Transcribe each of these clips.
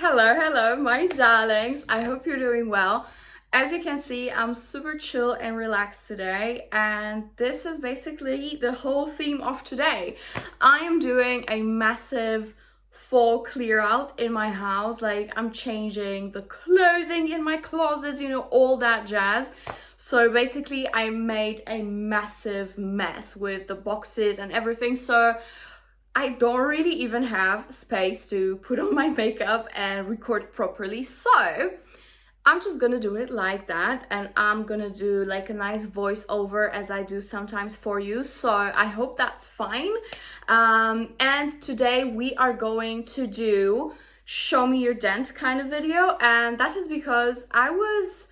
Hello, my darlings. I hope you're doing well. As you can see, I'm super chill and relaxed today, and this is basically the whole theme of today. I am doing a massive fall clear out in my house. Like, I'm changing the clothing in my closets, all that jazz. So basically, I made a massive mess with the boxes and everything. So I don't really even have space to put on my makeup and record properly. So I'm just gonna do it like that, and I'm gonna do like a nice voiceover as I do sometimes for you. So I hope that's fine. And today we are going to do show me your dent kind of video, and that is because I was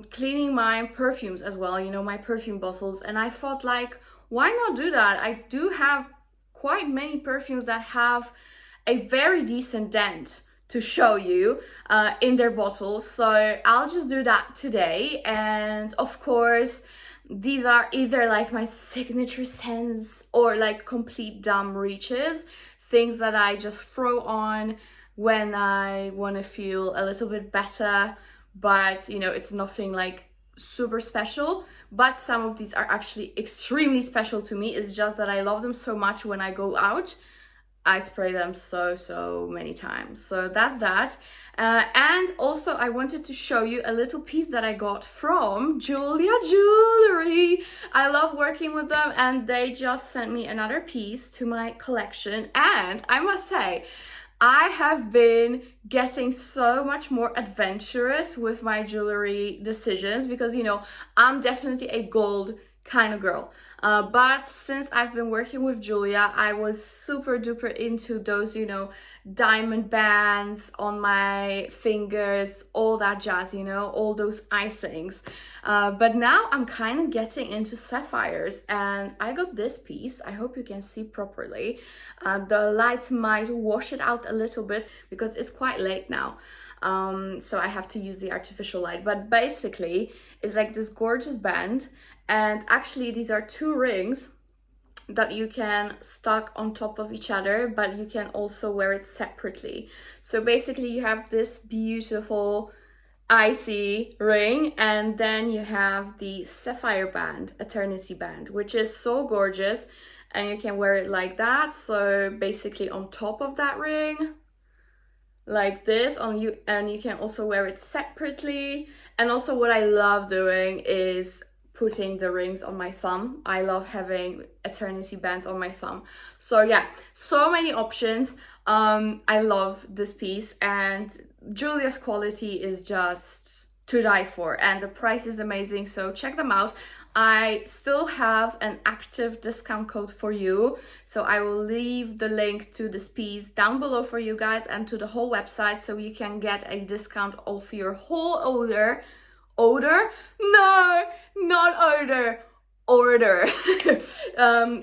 cleaning my perfumes as well, my perfume bottles, and I thought, like, why not do that? I do have quite many perfumes that have a very decent dent to show you in their bottles. So I'll just do that today. And of course, these are either like my signature scents or like complete dumb reaches, things that I just throw on when I want to feel a little bit better, but it's nothing like super special. But some of these are actually extremely special to me. It's just that I love them so much. When I go out, I spray them so many times. So that's that. And also I wanted to show you a little piece that I got from Jeulia Jewelry. I love working with them, and they just sent me another piece to my collection. And I must say, I have been getting so much more adventurous with my jewelry decisions because, I'm definitely a gold kind of girl. But since I've been working with Jeulia, I was super duper into those, diamond bands on my fingers, all that jazz, all those icings. But now I'm kind of getting into sapphires, and I got this piece. I hope you can see properly. The lights might wash it out a little bit because it's quite late now. So I have to use the artificial light. But basically, it's like this gorgeous band. And actually, these are two rings that you can stack on top of each other, but you can also wear it separately. So basically, you have this beautiful icy ring, and then you have the sapphire band, eternity band, which is so gorgeous, and you can wear it like that. So basically on top of that ring, like this on you, and you can also wear it separately. And also what I love doing is putting the rings on my thumb. I love having eternity bands on my thumb. So yeah, so many options. I love this piece, and Jeulia's quality is just to die for, and the price is amazing, so check them out. I still have an active discount code for you, so I will leave the link to this piece down below for you guys, and to the whole website, so you can get a discount off your whole order. No, not order.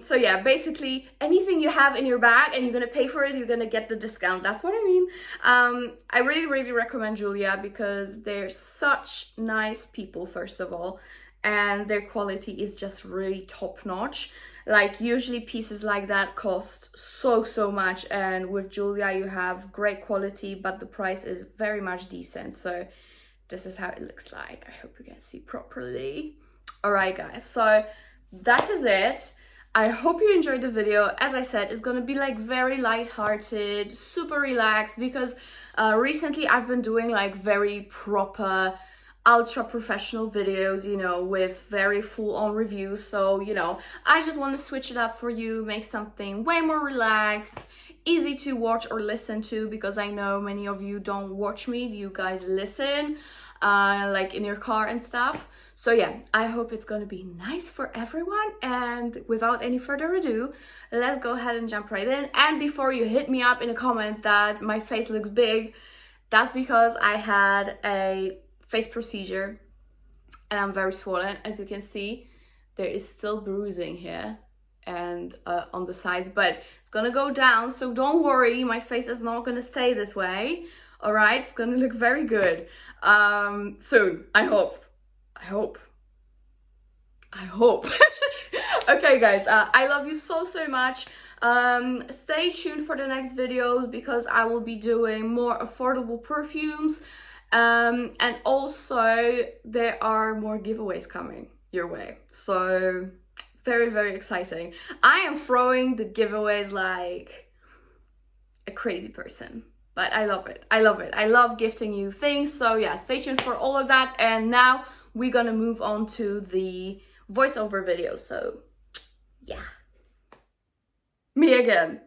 So yeah, basically anything you have in your bag and you're gonna pay for it, you're gonna get the discount. That's what I mean. I really recommend Jeulia because they're such nice people, first of all, and their quality is just really top notch. Like, usually pieces like that cost so much, and with Jeulia you have great quality, but the price is very much decent. So this is how it looks like. I hope you can see properly. Alright guys, so that is it. I hope you enjoyed the video. As I said, it's gonna be like very light-hearted, super relaxed, because recently I've been doing like very proper, ultra professional videos, with very full-on reviews. So, I just want to switch it up for you, make something way more relaxed, easy to watch or listen to, because I know many of you don't watch me, you guys listen, like in your car and stuff. So yeah, I hope it's gonna be nice for everyone, and without any further ado, let's go ahead and jump right in. And before you hit me up in the comments that my face looks big, that's because I had a face procedure and I'm very swollen. As you can see, there is still bruising here and on the sides, but it's gonna go down, so don't worry, my face is not gonna stay this way. All right, it's gonna look very good soon. I hope. Okay guys, I love you so much. Stay tuned for the next videos because I will be doing more affordable perfumes. And also there are more giveaways coming your way. So very, very exciting. I am throwing the giveaways like a crazy person. But I love it. I love it. I love gifting you things. So yeah, stay tuned for all of that. And now we're gonna move on to the voiceover video. So yeah. Me again.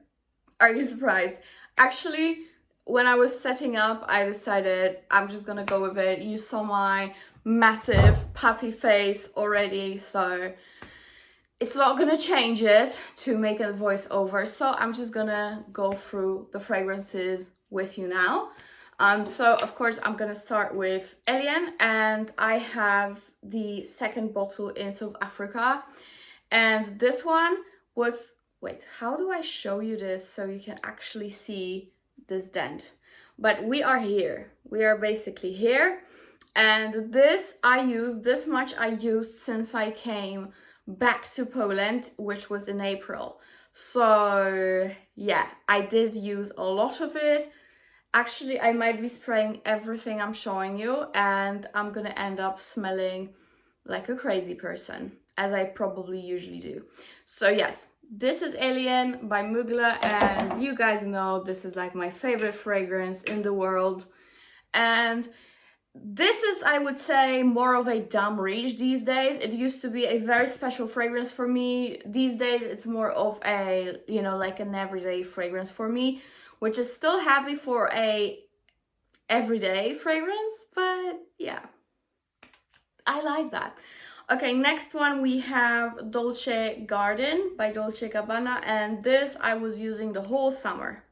Are you surprised? Actually, when I was setting up, I decided I'm just gonna go with it. You saw my massive puffy face already, so it's not gonna change it to make a voiceover. So I'm just gonna go through the fragrances with you now. So of course I'm gonna start with Kilian, and I have the second bottle in South Africa, and this one was, wait, how do I show you this so you can actually see this dent? But we are here, we are basically here, and this much I used since I came back to Poland, which was in April. So yeah, I did use a lot of it. Actually, I might be spraying everything I'm showing you, and I'm gonna end up smelling like a crazy person, as I probably usually do. So yes, this is Kilian by Mugler, and you guys know this is like my favorite fragrance in the world. And this is, I would say, more of a dumb reach these days. It used to be a very special fragrance for me. These days it's more of a, you know, like an everyday fragrance for me, which is still heavy for a everyday fragrance, but yeah, I like that. Okay, next one we have Dolce Garden by Dolce Gabbana, and this I was using the whole summer,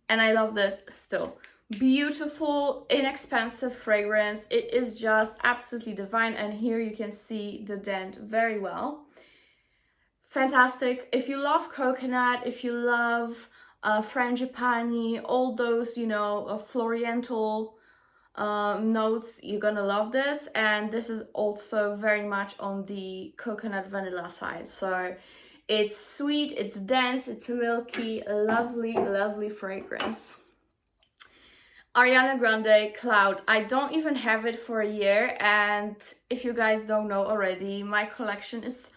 and I love this still. Beautiful, inexpensive fragrance. It is just absolutely divine, and here you can see the dent very well. Fantastic. If you love coconut, if you love frangipani, all those, you know, floriental notes, you're gonna love this. And this is also very much on the coconut vanilla side, so it's sweet, it's dense, it's milky, a lovely, lovely fragrance. Ariana Grande Cloud. I don't even have it for a year, and if you guys don't know already, my collection is,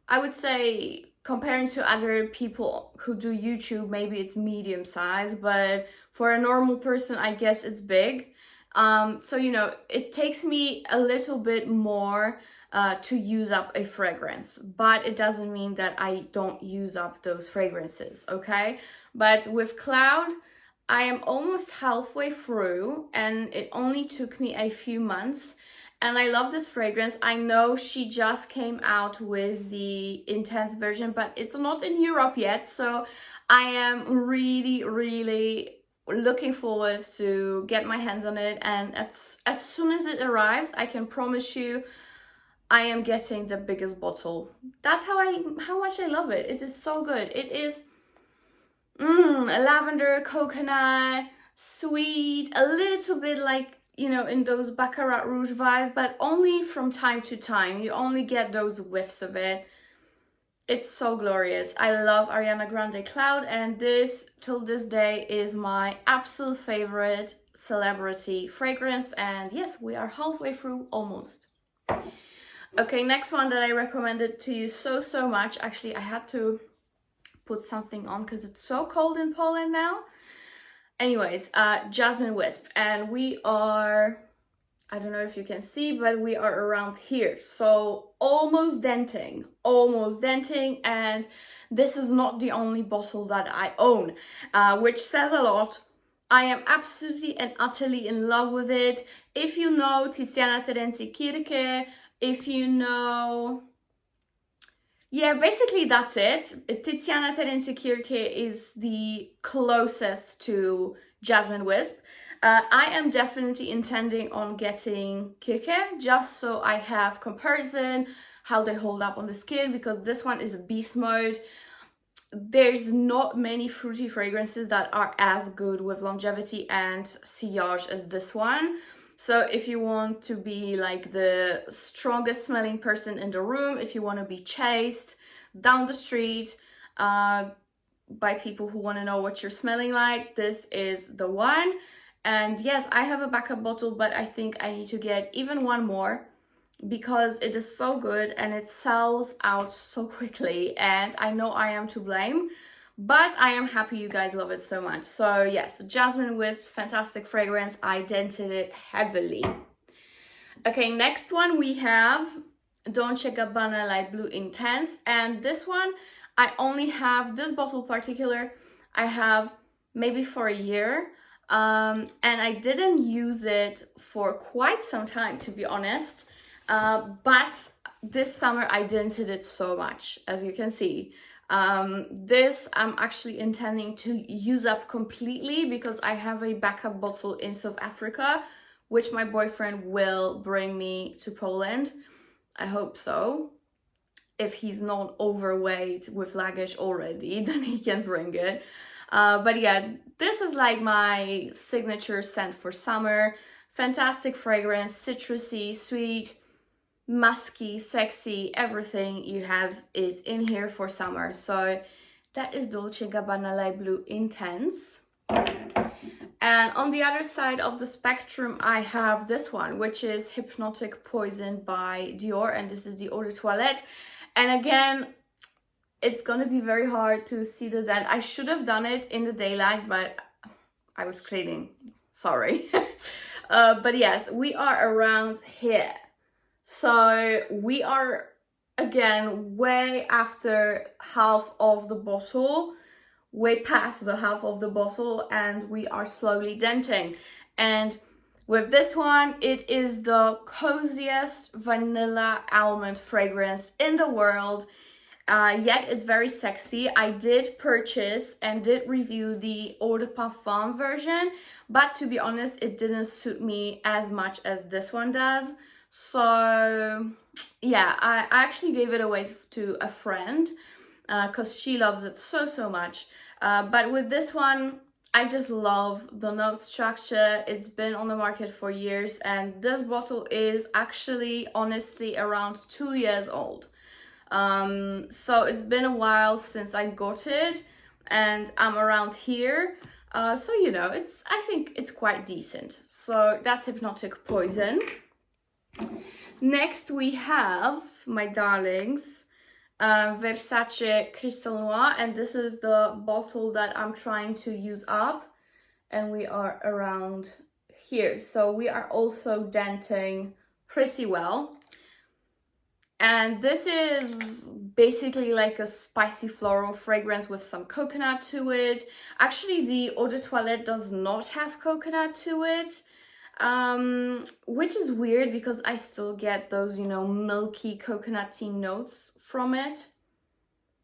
I would say, comparing to other people who do YouTube, maybe it's medium size, but for a normal person, I guess it's big. So, you know, it takes me a little bit more to use up a fragrance, but it doesn't mean that I don't use up those fragrances, okay? But with Cloud, I am almost halfway through, and it only took me a few months, and I love this fragrance. I know she just came out with the intense version, but it's not in Europe yet, so I am really, really looking forward to get my hands on it. And as soon as it arrives, I can promise you I am getting the biggest bottle. That's how much I love it. It is so good. It is lavender, coconut, sweet, a little bit like, you know, in those Baccarat Rouge vibes, but only from time to time. You only get those whiffs of it. It's so glorious. I love Ariana Grande Cloud, and this, till this day, is my absolute favorite celebrity fragrance. And yes, we are halfway through almost. Okay, next one that I recommended to you so much. Actually, I had to put something on because it's so cold in Poland now. Anyways, Jasmine Wisp, and we are, I don't know if you can see, but we are around here, so almost denting, and this is not the only bottle that I own, which says a lot. I am absolutely and utterly in love with it. If you know Tiziana Terenzi Kirke, if you know, yeah, basically that's it. Tiziana Terenzi Kirke is the closest to Jasmine Wisp. I am definitely intending on getting Kirke, just so I have comparison, how they hold up on the skin, because this one is a beast mode. There's not many fruity fragrances that are as good with longevity and sillage as this one. So if you want to be like the strongest smelling person in the room, if you want to be chased down the street, by people who want to know what you're smelling like, this is the one. And yes, I have a backup bottle, but I think I need to get even one more because it is so good and it sells out so quickly, and I know I am to blame, but I am happy you guys love it so much. So yes, Jasmine Wisp, fantastic fragrance. I dented it heavily. Okay, next one we have Dolce Gabbana Light Blue Intense, and this one I only have, this bottle particular I have maybe for a year, and I didn't use it for quite some time, to be honest. But this summer I dented it so much, as you can see. This I'm actually intending to use up completely because I have a backup bottle in South Africa, which my boyfriend will bring me to Poland. I hope so. If he's not overweight with luggage already, then he can bring it. But yeah, this is like my signature scent for summer. Fantastic fragrance, citrusy, sweet, musky, sexy, everything you have is in here for summer. So that is Dolce Gabbana Light Blue Intense. And on the other side of the spectrum, I have this one, which is Hypnotic Poison by Dior, and this is the Eau de Toilette. And again, it's gonna be very hard to see the dent. I should have done it in the daylight, but I was cleaning, sorry. But yes, we are around here. So we are, again, way after half of the bottle, way past the half of the bottle, and we are slowly denting. And with this one, it is the coziest vanilla almond fragrance in the world, yet it's very sexy. I did purchase and did review the Eau de Parfum version, but to be honest, it didn't suit me as much as this one does. So yeah, I actually gave it away to a friend because she loves it so much. But with this one, I just love the note structure. It's been on the market for years, and this bottle is actually honestly around 2 years old. So it's been a while since I got it, and I'm around here. So you know, I think it's quite decent. So that's Hypnotic Poison. Next we have, my darlings, Versace Crystal Noir, and this is the bottle that I'm trying to use up, and we are around here. So we are also denting pretty well. And this is basically like a spicy floral fragrance with some coconut to it. Actually, the Eau de Toilette does not have coconut to it. Which is weird because I still get those, you know, milky coconutty notes from it.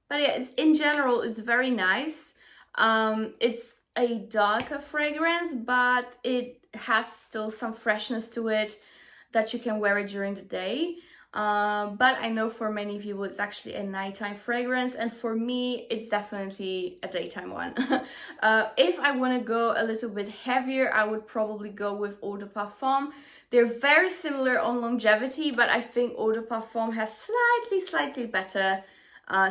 But yeah, in general, it's very nice. It's a darker fragrance, but it has still some freshness to it that you can wear it during the day. But I know for many people it's actually a nighttime fragrance, and for me it's definitely a daytime one. If I want to go a little bit heavier, I would probably go with Eau de Parfum. They're very similar on longevity, but I think Eau de Parfum has slightly better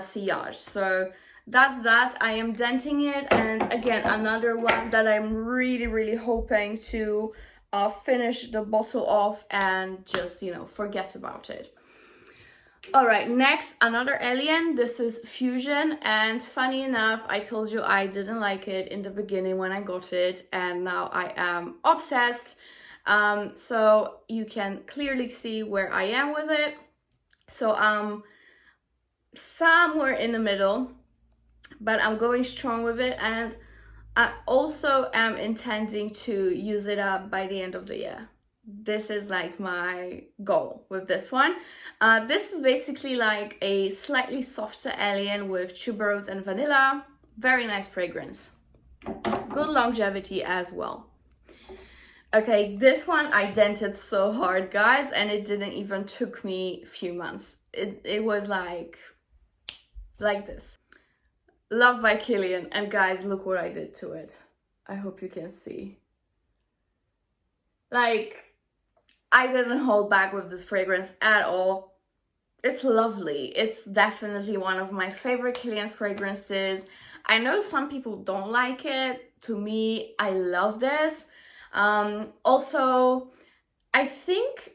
sillage. So that's that. I am denting it, and again, another one that I'm really hoping to finish the bottle off and just, you know, forget about it. All right, next, another alien. This is Fusion, and funny enough, I told you I didn't like it in the beginning when I got it, and now I am obsessed. So you can clearly see where I am with it. So I'm somewhere in the middle, but I'm going strong with it, and I also am intending to use it up by the end of the year. This is like my goal with this one. This is basically like a slightly softer alien with tuberose and vanilla. Very nice fragrance. Good longevity as well. Okay, this one I dented so hard, guys, and it didn't even took me a few months. It was like this. Love by Kilian, and guys, look what I did to it. I hope you can see. Like, I didn't hold back with this fragrance at all. It's lovely. It's definitely one of my favorite Kilian fragrances. I know some people don't like it. To me, I love this. Also, I think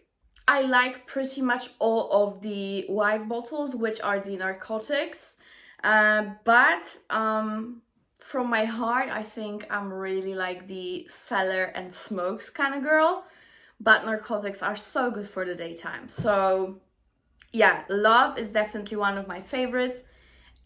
I like pretty much all of the white bottles, which are the narcotics. But from my heart, I think I'm really like the cellar and smokes kind of girl. But narcotics are so good for the daytime. So yeah, Love is definitely one of my favorites.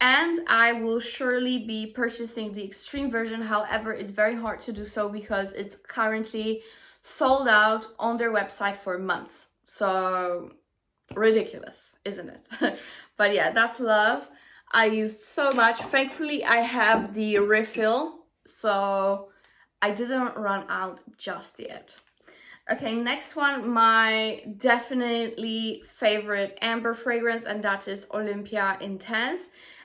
And I will surely be purchasing the extreme version. However, it's very hard to do so because it's currently sold out on their website for months. So ridiculous, isn't it? But yeah, that's Love. I used so much. Thankfully, I have the refill, so I didn't run out just yet. Okay, next one, my definitely favorite amber fragrance, and that is Olympia Intense.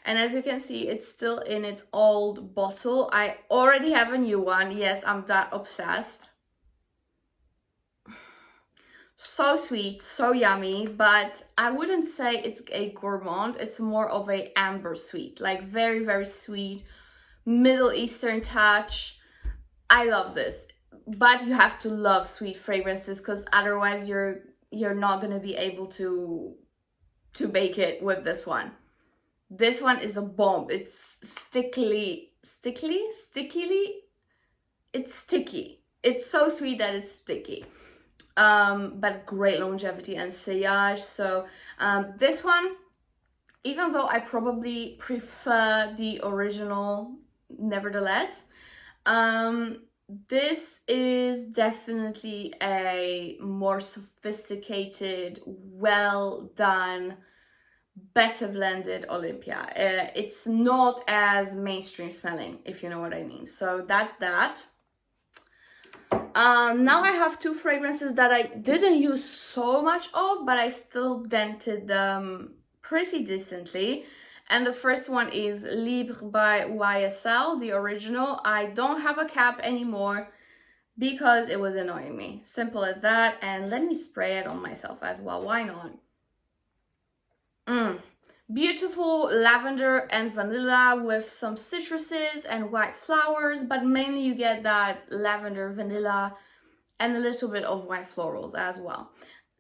And as you can see, it's still in its old bottle. I already have a new one. Yes, I'm that obsessed. So sweet, so yummy, but I wouldn't say it's a gourmand. It's more of a amber sweet, like very, very sweet, Middle Eastern touch. I love this. But you have to love sweet fragrances, because otherwise you're not gonna be able to bake it with this one. This one is a bomb. It's sticky. It's sticky. It's so sweet that it's sticky. But great longevity and sillage. So this one, even though I probably prefer the original, nevertheless, this is definitely a more sophisticated, well done, better blended Olympia. It's not as mainstream smelling, if you know what I mean. So that's that. Now I have two fragrances that I didn't use so much of, but I still dented them pretty decently. And the first one is Libre by YSL, the original. I don't have a cap anymore because it was annoying me. Simple as that. And let me spray it on myself as well. Why not? Beautiful lavender and vanilla with some citruses and white flowers, but mainly you get that lavender, vanilla, and a little bit of white florals as well.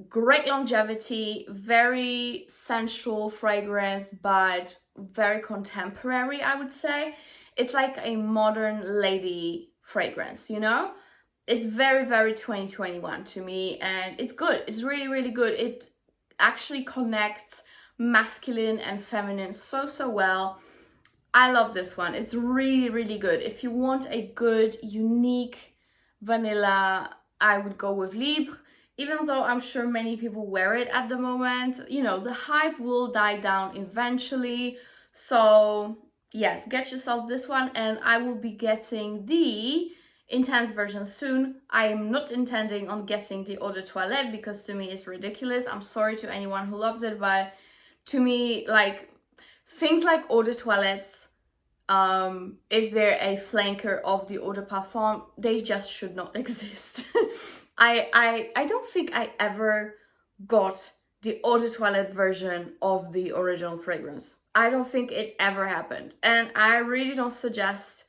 Great longevity, very sensual fragrance, but very contemporary, I would say. It's like a modern lady fragrance, you know? It's very, very 2021 to me, and it's good. It's really, really good. It actually connects masculine and feminine so well. I love this one. It's really, really good. If you want a good, unique vanilla, I would go with Libre. Even though I'm sure many people wear it at the moment, you know, the hype will die down eventually. So yes, get yourself this one, and I will be getting the Intense version soon. I am not intending on getting the Eau de Toilette because to me it's ridiculous. I'm sorry to anyone who loves it, but to me, like, things like Eau de Toilettes, if they're a flanker of the Eau de Parfum, they just should not exist. I don't think I ever got the Eau de Toilette version of the original fragrance. I don't think it ever happened. And I really don't suggest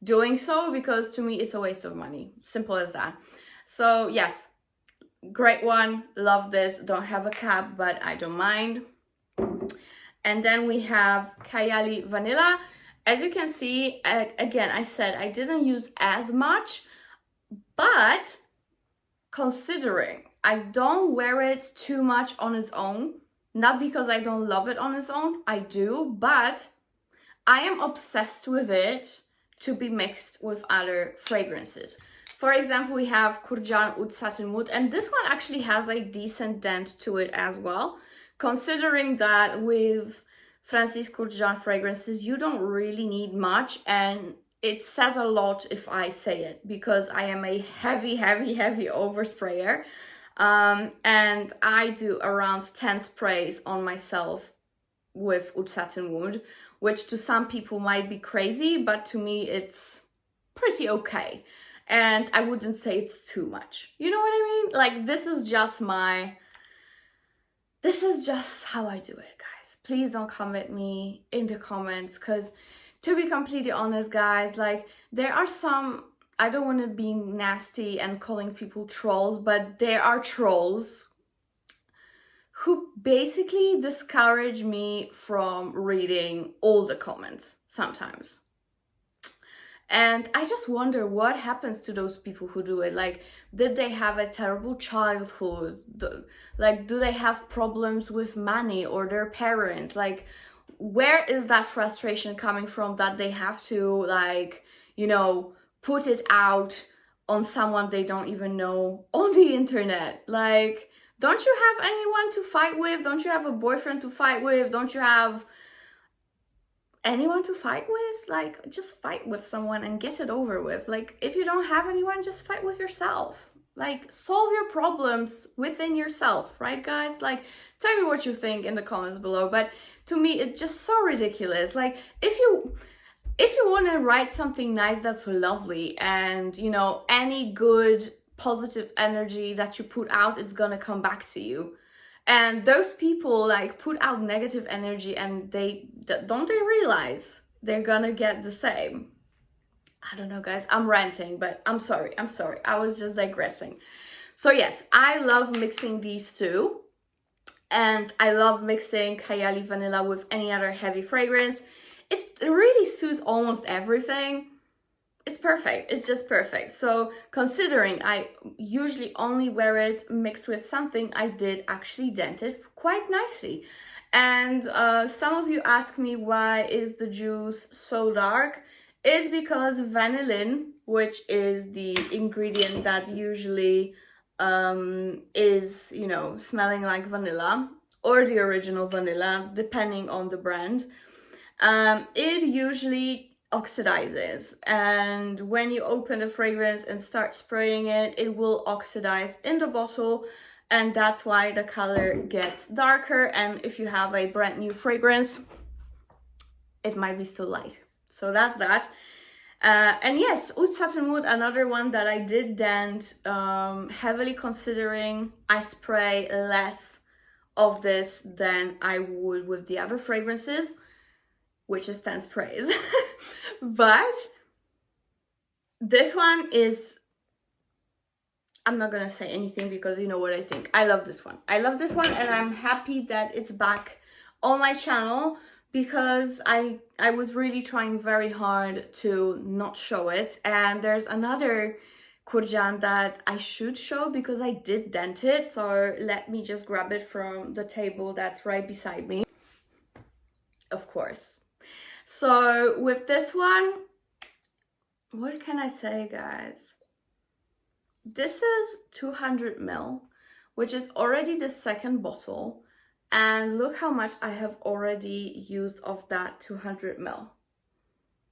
doing so because to me it's a waste of money. Simple as that. So yes, great one. Love this. Don't have a cap, but I don't mind. And then we have Kayali Vanilla. As you can see, again, I said I didn't use as much, but considering I don't wear it too much on its own, not because I don't love it on its own, I do, but I am obsessed with it to be mixed with other fragrances. For example, we have Kurkdjian Oud Satin Mood, and this one actually has a decent dent to it as well, considering that with Francis Kurkdjian fragrances, you don't really need much, and it says a lot if I say it, because I am a heavy oversprayer, and I do around 10 sprays on myself with Oud Satin Mood, which to some people might be crazy, but to me it's pretty okay. And I wouldn't say it's too much. You know what I mean? Like, this is just how I do it, guys. Please don't come at me in the comments, because to be completely honest, guys, like, there are some, I don't want to be nasty and calling people trolls, but there are trolls who basically discourage me from reading all the comments sometimes. And I just wonder what happens to those people who do it. Like, did they have a terrible childhood? Like, do they have problems with money or their parent? Like, where is that frustration coming from that they have to, like, you know, put it out on someone they don't even know on the internet? Like, don't you have anyone to fight with? Don't you have a boyfriend to fight with? Don't you have anyone to fight with? Like, just fight with someone and get it over with. Like, if you don't have anyone, just fight with yourself. Like, solve your problems within yourself, right, guys? Like, tell me what you think in the comments below. But to me, it's just so ridiculous. Like, if you want to write something nice, that's lovely, and, you know, any good positive energy that you put out, it's gonna come back to you. And those people, like, put out negative energy, and don't they realize they're gonna get the same? I don't know, guys, I'm ranting, but I'm sorry, I was just digressing. So yes, I love mixing these two, and I love mixing Kayali Vanilla with any other heavy fragrance. It really suits almost everything. It's perfect, it's just perfect. So considering I usually only wear it mixed with something, I did actually dent it quite nicely. And some of you ask me, why is the juice so dark? It's because vanillin, which is the ingredient that usually is, you know, smelling like vanilla, or the original vanilla, depending on the brand, it usually oxidizes, and when you open the fragrance and start spraying it, it will oxidize in the bottle, and that's why the color gets darker. And if you have a brand new fragrance, it might be still light. So that's that. And yes, Oud Satin Wood, another one that I did dent, heavily considering I spray less of this than I would with the other fragrances, which is 10 sprays. But this one is, I'm not gonna say anything because you know what I think. I love this one. I love this one, and I'm happy that it's back on my channel, because I was really trying very hard to not show it. And there's another Kurkdjian that I should show because I did dent it. So let me just grab it from the table that's right beside me. Of course. So with this one, what can I say, guys? This is 200 ml, which is already the second bottle. And look how much I have already used of that 200 ml.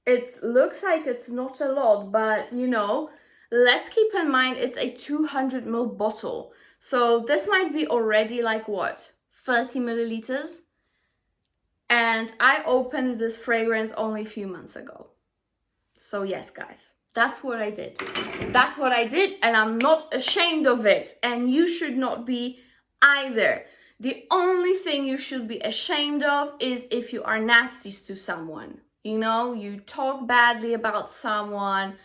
It looks like it's not a lot, but you know, let's keep in mind it's a 200 ml bottle. So this might be already like what, 30 milliliters? And I opened this fragrance only a few months ago. So yes, guys, that's what I did. That's what I did, and I'm not ashamed of it. And you should not be either. The only thing you should be ashamed of is if you are nasty to someone. You know, you talk badly about someone,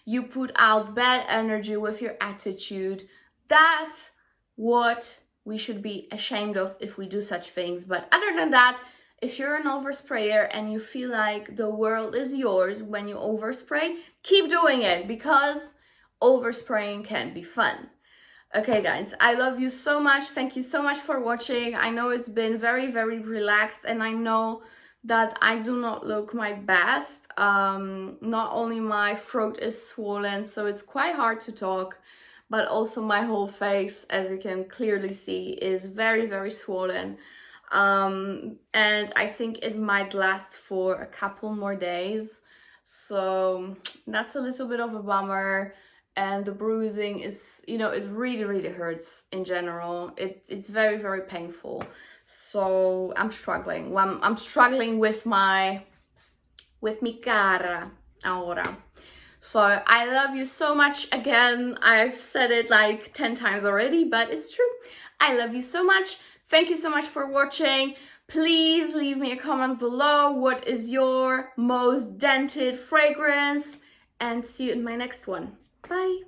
you put out bad energy with your attitude. That's what we should be ashamed of if we do such things. But other than that, if you're an oversprayer and you feel like the world is yours when you overspray, keep doing it, because overspraying can be fun. Okay, guys, I love you so much. Thank you so much for watching. I know it's been very, very relaxed, and I know that I do not look my best. Not only my throat is swollen, so it's quite hard to talk, but also my whole face, as you can clearly see, is very, very swollen. And I think it might last for a couple more days, so that's a little bit of a bummer. And the bruising is, you know, it really, really hurts in general. It's very, very painful. So I'm struggling. I'm struggling with my cara ahora. So I love you so much. Again, I've said it like 10 times already, but it's true. I love you so much. Thank you so much for watching. Please leave me a comment below. What is your most dented fragrance? And see you in my next one. Bye.